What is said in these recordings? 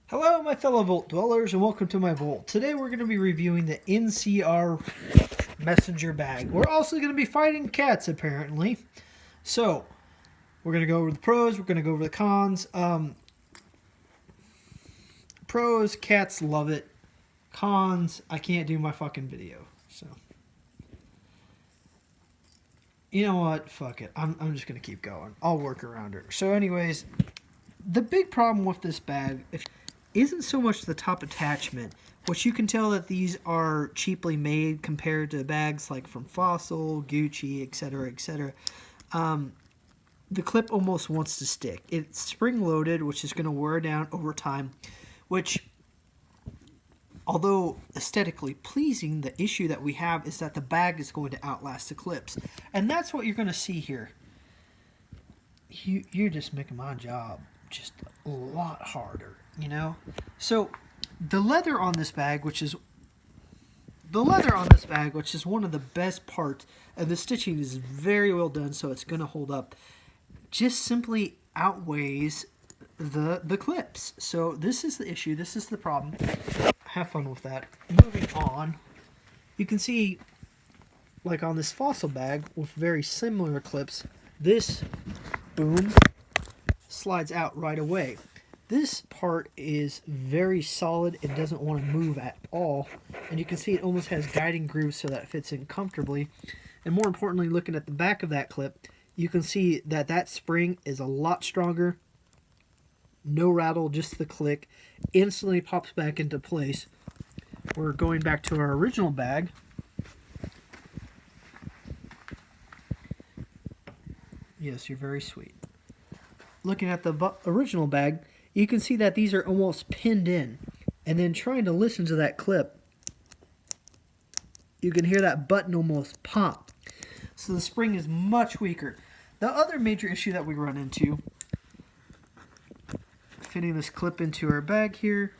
Hello, my fellow Vault dwellers, and welcome to my Vault. Today we're going to be reviewing the NCR Messenger Bag. We're also going to be fighting cats, apparently. So, we're going to go over the pros, we're going to go over the cons. Pros, cats love it. Cons, I can't do my fucking video. So, you know what? Fuck it. I'm just going to keep going. I'll work around her. So, anyways, the big problem with this bag isn't so much the top attachment, which you can tell that these are cheaply made compared to bags like from Fossil, Gucci, etc., etc. The clip almost wants to stick. It's spring-loaded, which is going to wear down over time, which, although aesthetically pleasing, the issue that we have is that the bag is going to outlast the clips. And that's what you're going to see here. You're just making my job just a lot harder, you know? So the leather on this bag, which is one of the best parts, and the stitching is very well done, so it's going to hold up, just simply outweighs the clips. So this is the issue. This is the problem. Have fun with that. Moving on, you can see, like on this Fossil bag with very similar clips, this boom slides out right away. This part is very solid. It doesn't want to move at all. And you can see it almost has guiding grooves so that it fits in comfortably. And more importantly, looking at the back of that clip, you can see that that spring is a lot stronger. No rattle, just the click. Instantly pops back into place. We're going back to our original bag. Yes, you're very sweet. Looking at the original bag, you can see that these are almost pinned in. And then trying to listen to that clip, you can hear that button almost pop. So the spring is much weaker. The other major issue that we run into, fitting this clip into our bag here,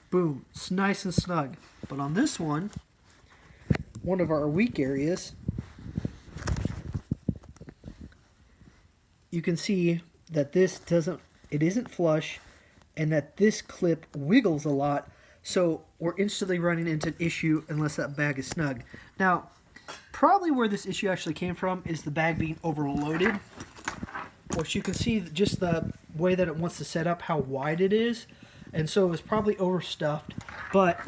boom, it's nice and snug. But on this one of our weak areas, you can see that it isn't flush, and that this clip wiggles a lot, so we're instantly running into an issue unless that bag is snug. Now, probably where this issue actually came from is the bag being overloaded, which you can see just the way that it wants to set up, how wide it is, and so it was probably overstuffed. But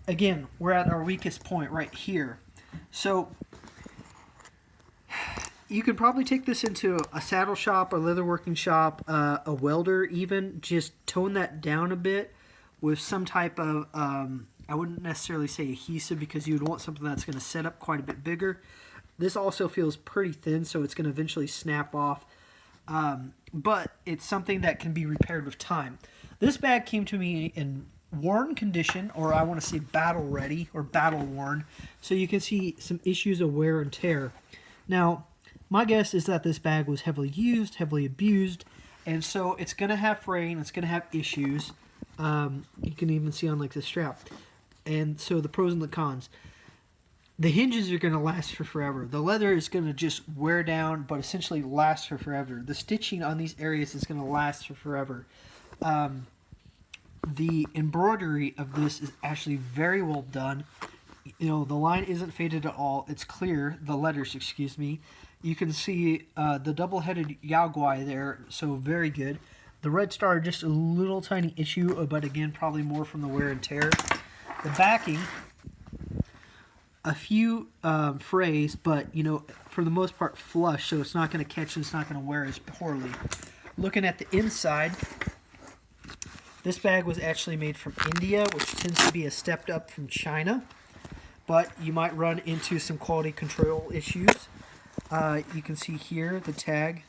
again, we're at our weakest point right here. So you could probably take this into a saddle shop, a leatherworking shop, a welder even. Just tone that down a bit with some type of, I wouldn't necessarily say adhesive, because you would want something that's going to set up quite a bit bigger. This also feels pretty thin, so it's going to eventually snap off. But it's something that can be repaired with time. This bag came to me in worn condition, or I want to say battle ready, or battle worn. So you can see some issues of wear and tear. Now, my guess is that this bag was heavily used, heavily abused, and so it's going to have fraying, it's going to have issues. You can even see on like the strap. And so the pros and the cons. The hinges are going to last for forever. The leather is going to just wear down, but essentially last for forever. The stitching on these areas is going to last for forever. The embroidery of this is actually very well done. You know, the line isn't faded at all. It's clear. The letters, excuse me. You can see the double-headed Yaguai there, so very good. The red star, just a little tiny issue, but again, probably more from the wear and tear. The backing, a few frays, but, you know, for the most part flush, so it's not going to catch and it's not going to wear as poorly. Looking at the inside, this bag was actually made from India, which tends to be a step up from China, but you might run into some quality control issues. You can see here the tag,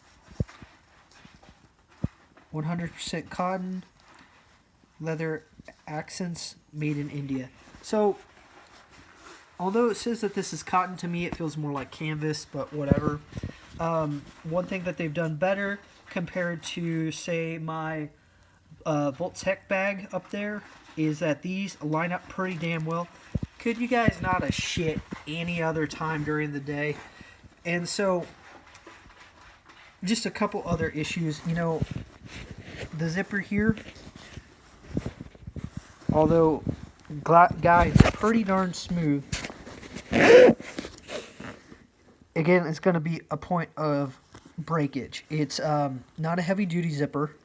100% cotton, leather accents, made in India. So, although it says that this is cotton, to me it feels more like canvas, but whatever. One thing that they've done better compared to, say, my Volt Tech bag up there is that these line up pretty damn well. Could you guys not have shit any other time during the day? And so, just a couple other issues. You know, the zipper here, although guides pretty darn smooth. Again, it's going to be a point of breakage. It's not a heavy duty zipper.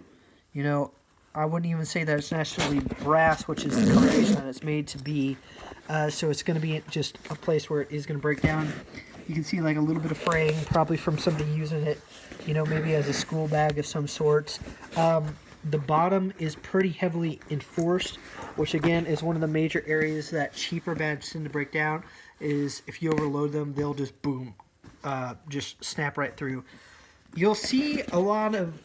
You know, I wouldn't even say that it's necessarily brass, which is the creation that it's made to be. So it's going to be just a place where it is going to break down. You can see like a little bit of fraying, probably from somebody using it, you know, maybe as a school bag of some sorts. The bottom is pretty heavily enforced, which again is one of the major areas that cheaper bags tend to break down, is if you overload them, they'll just boom, just snap right through. You'll see a lot of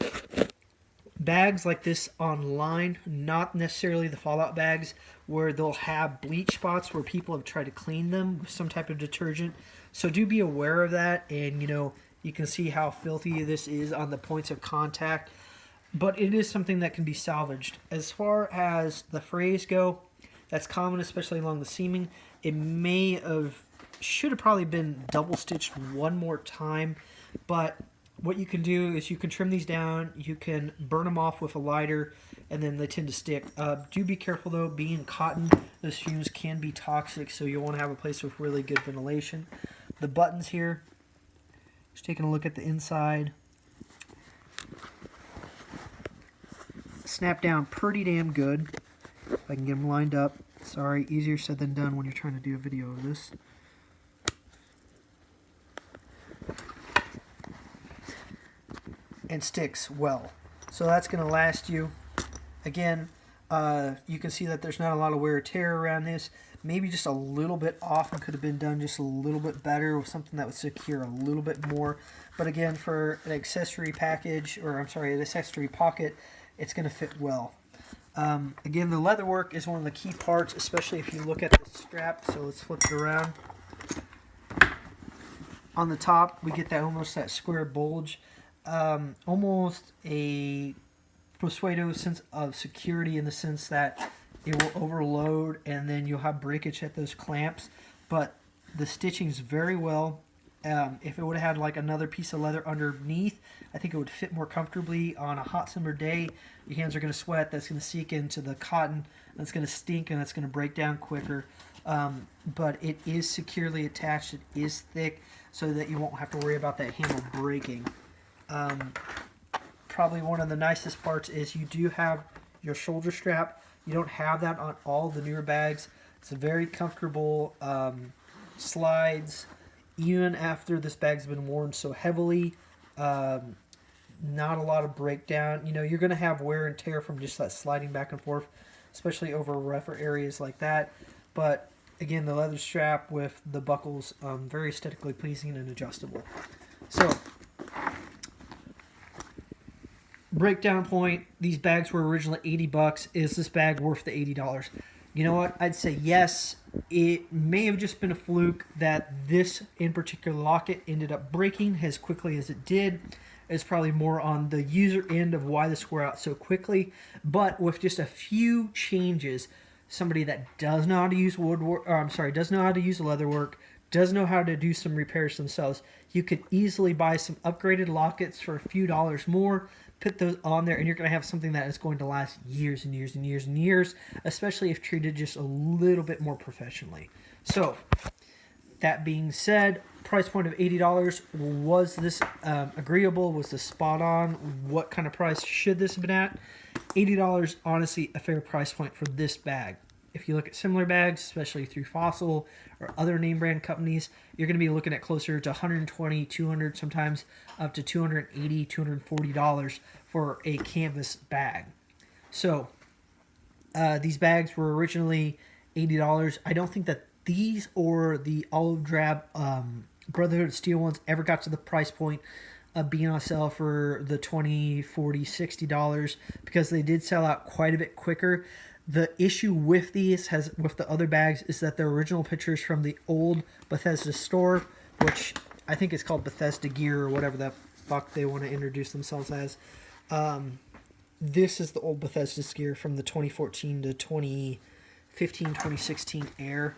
bags like this online, not necessarily the Fallout bags, where they'll have bleach spots where people have tried to clean them with some type of detergent. So do be aware of that, and you know, you can see how filthy this is on the points of contact, but it is something that can be salvaged. As far as the frays go, that's common, especially along the seaming. It should have probably been double stitched one more time, but what you can do is you can trim these down, you can burn them off with a lighter, and then they tend to stick. Do be careful though, being cotton, those fumes can be toxic, so you'll want to have a place with really good ventilation. The buttons here, just taking a look at the inside, snap down pretty damn good. If I can get them lined up. Sorry, easier said than done when you're trying to do a video of this. And sticks well. So that's going to last you. Again, you can see that there's not a lot of wear or tear around this. Maybe just a little bit off and could have been done just a little bit better with something that would secure a little bit more. But again, for an accessory package, or I'm sorry, an accessory pocket, it's going to fit well. Again, the leather work is one of the key parts, especially if you look at the strap. So let's flip it around. On the top, we get that almost that square bulge. Almost a pseudo sense of security in the sense that it will overload and then you'll have breakage at those clamps, but the stitching's very well. If it would have had like another piece of leather underneath, I think it would fit more comfortably on a hot summer day. Your hands are going to sweat, that's going to seek into the cotton, that's going to stink, and that's going to break down quicker. But it is securely attached, it is thick, so that you won't have to worry about that handle breaking. Probably one of the nicest parts is you do have your shoulder strap. You don't have that on all the newer bags. It's a very comfortable slides even after this bag's been worn so heavily. Not a lot of breakdown. You know, you're going to have wear and tear from just that sliding back and forth, especially over rougher areas like that. But again, the leather strap with the buckles, very aesthetically pleasing and adjustable. So breakdown point, these bags were originally $80. Is this bag worth the $80? You know what? I'd say yes. It may have just been a fluke that this in particular locket ended up breaking as quickly as it did. It's probably more on the user end of why this wore out so quickly. But with just a few changes, somebody that does know how to use does know how to use leatherwork, does know how to do some repairs themselves, you could easily buy some upgraded lockets for a few dollars more, put those on there, and you're going to have something that is going to last years and years and years and years, especially if treated just a little bit more professionally. So, that being said, price point of $80, was this agreeable? Was this spot on? What kind of price should this have been at? $80, honestly, a fair price point for this bag. If you look at similar bags, especially through Fossil or other name brand companies, you're going to be looking at closer to $120, $200, sometimes up to $280, $240 for a canvas bag. So these bags were originally $80. I don't think that these or the olive drab Brotherhood of Steel ones ever got to the price point of being on sale for the $20, $40, $60 because they did sell out quite a bit quicker. The issue with these, with the other bags, is that they're original pictures from the old Bethesda store, which I think is called Bethesda Gear or whatever the fuck they want to introduce themselves as. This is the old Bethesda gear from the 2014 to 2015, 2016 era.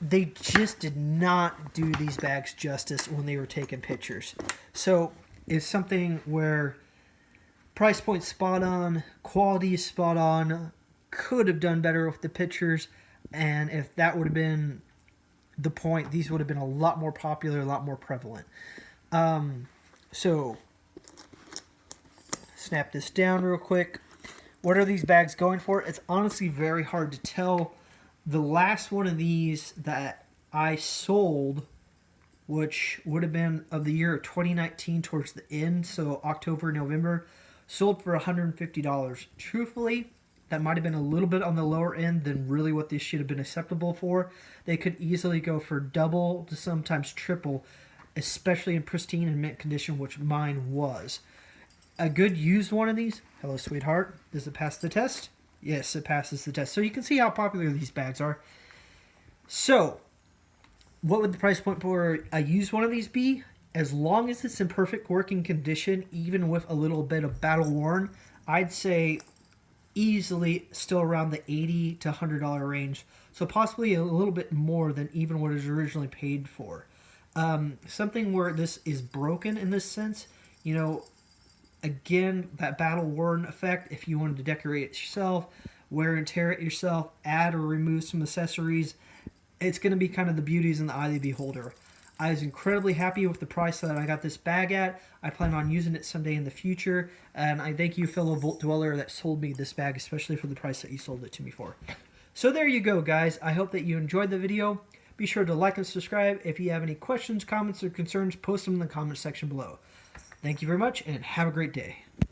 They just did not do these bags justice when they were taking pictures. So it's something where price point spot on, quality is spot on, could have done better with the pictures, and if that would have been the point, these would have been a lot more popular, a lot more prevalent. So, snap this down real quick. What are these bags going for? It's honestly very hard to tell. The last one of these that I sold, which would have been of the year of 2019 towards the end, so October, November, sold for $150. Truthfully, that might have been a little bit on the lower end than really what this should have been acceptable for. They could easily go for double to sometimes triple, especially in pristine and mint condition, which mine was. A good used one of these, hello sweetheart, does it pass the test? Yes, it passes the test. So you can see how popular these bags are. So, what would the price point for a used one of these be? As long as it's in perfect working condition, even with a little bit of battle worn, I'd say easily still around the $80 to $100 range. So possibly a little bit more than even what it was originally paid for. Something where this is broken in this sense, you know, again, that battle worn effect, if you wanted to decorate it yourself, wear and tear it yourself, add or remove some accessories, it's going to be kind of the beauties in the eye of the beholder. I was incredibly happy with the price that I got this bag at. I plan on using it someday in the future, and I thank you, fellow Vault Dweller, that sold me this bag, especially for the price that you sold it to me for. So there you go, guys. I hope that you enjoyed the video. Be sure to like and subscribe. If you have any questions, comments, or concerns, post them in the comment section below. Thank you very much, and have a great day.